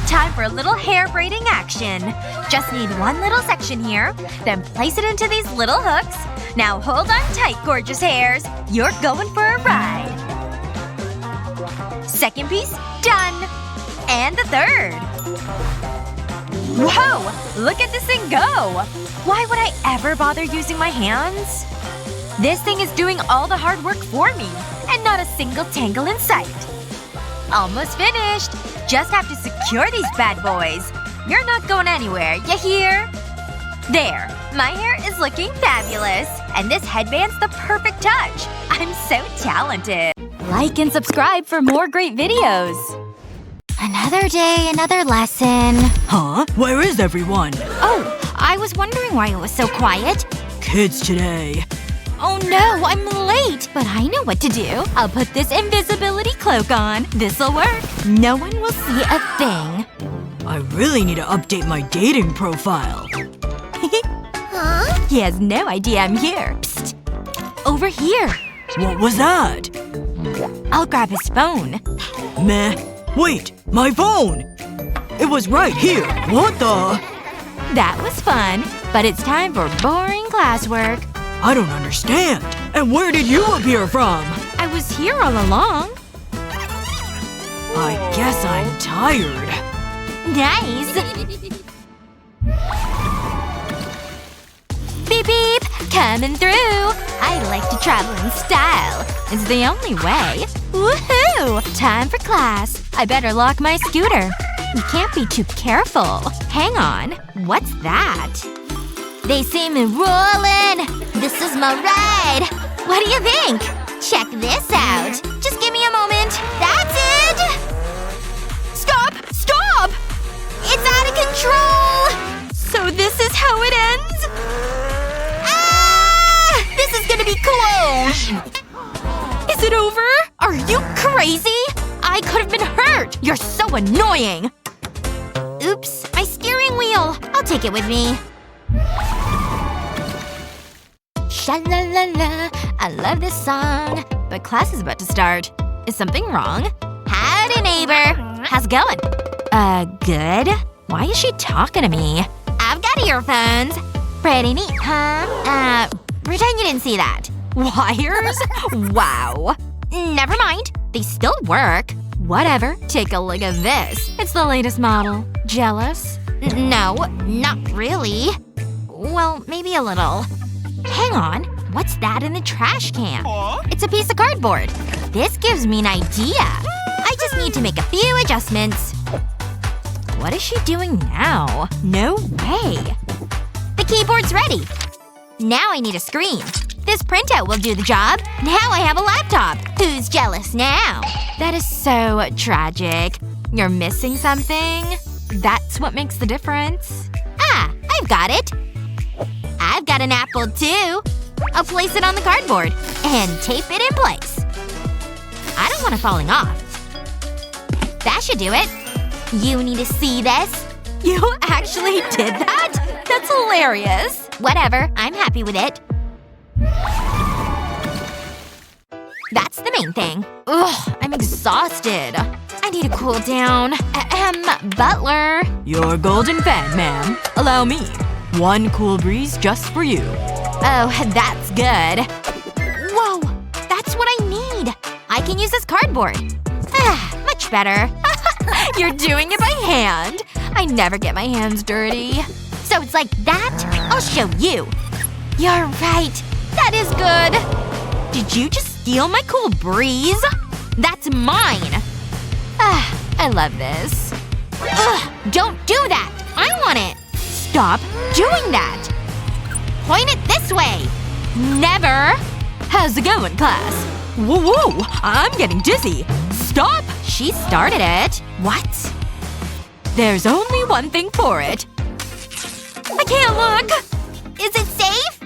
Time for a little hair braiding action. Just need one little section here. Then place it into these little hooks. Now hold on tight, gorgeous hairs. You're going for a ride. Second piece, done. And the third. Whoa! Look at this thing go! Why would I ever bother using my hands? This thing is doing all the hard work for me. And not a single tangle in sight. Almost finished. Just have to secure these bad boys. You're not going anywhere, you hear? There. My hair is looking fabulous. And this headband's the perfect touch. I'm so talented. Like and subscribe for more great videos. Another day, another lesson. Huh? Where is everyone? Oh, I was wondering why it was so quiet. Kids today. Oh no, I'm late! But I know what to do. I'll put this invisibility cloak on. This'll work. No one will see a thing. I really need to update my dating profile. Huh? He has no idea I'm here. Psst. Over here. What was that? I'll grab his phone. Meh. Wait! My phone! It was right here. What the… That was fun. But it's time for boring classwork. I don't understand. And where did you appear from? I was here all along. I guess I'm tired. Nice. Beep beep. Coming through. I like to travel in style. It's the only way. Woohoo! Time for class. I better lock my scooter. You can't be too careful. Hang on. What's that? They see me rolling. This is my ride. What do you think? Check this out. Just give me a moment. That's it! Stop! Stop! It's out of control! So this is how it ends? Ah! This is gonna be close! Is it over? Are you crazy? I could have been hurt! You're so annoying! Oops. My steering wheel. I'll take it with me. Sha-la-la-la. I love this song. But class is about to start. Is something wrong? Howdy, neighbor. How's it going? Good? Why is she talking to me? I've got earphones. Pretty neat, huh? Pretend you didn't see that. Wires? Wow. Never mind. They still work. Whatever. Take a look at this. It's the latest model. Jealous? No. Not really. Well, maybe a little. Hang on. What's that in the trash can? It's a piece of cardboard. This gives me an idea. I just need to make a few adjustments. What is she doing now? No way. The keyboard's ready. Now I need a screen. This printout will do the job. Now I have a laptop. Who's jealous now? That is so tragic. You're missing something? That's what makes the difference. Ah, I've got it. I've got an apple, too. I'll place it on the cardboard. And tape it in place. I don't want it falling off. That should do it. You need to see this. You actually did that? That's hilarious. Whatever. I'm happy with it. That's the main thing. Ugh, I'm exhausted. I need to cool down. Butler. Your golden fan, ma'am. Allow me. One cool breeze just for you. Oh, that's good. Whoa! That's what I need. I can use this cardboard. Ah, much better. You're doing it by hand. I never get my hands dirty. So it's like that? I'll show you. You're right. That is good. Did you just steal my cool breeze? That's mine. Ah, I love this. Ugh, don't do that. I want it. Stop doing that. Point it this way. Never. How's it going, class? Whoa, whoa! I'm getting dizzy. Stop! She started it. What? There's only one thing for it. I can't look. Is it safe?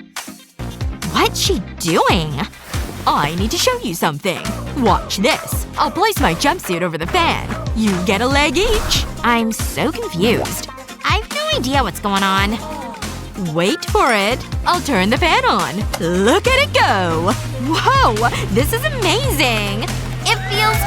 What's she doing? I need to show you something. Watch this. I'll place my jumpsuit over the fan. You get a leg each. I'm so confused. I have no idea what's going on. Wait for it. I'll turn the fan on. Look at it go! Whoa! This is amazing! It feels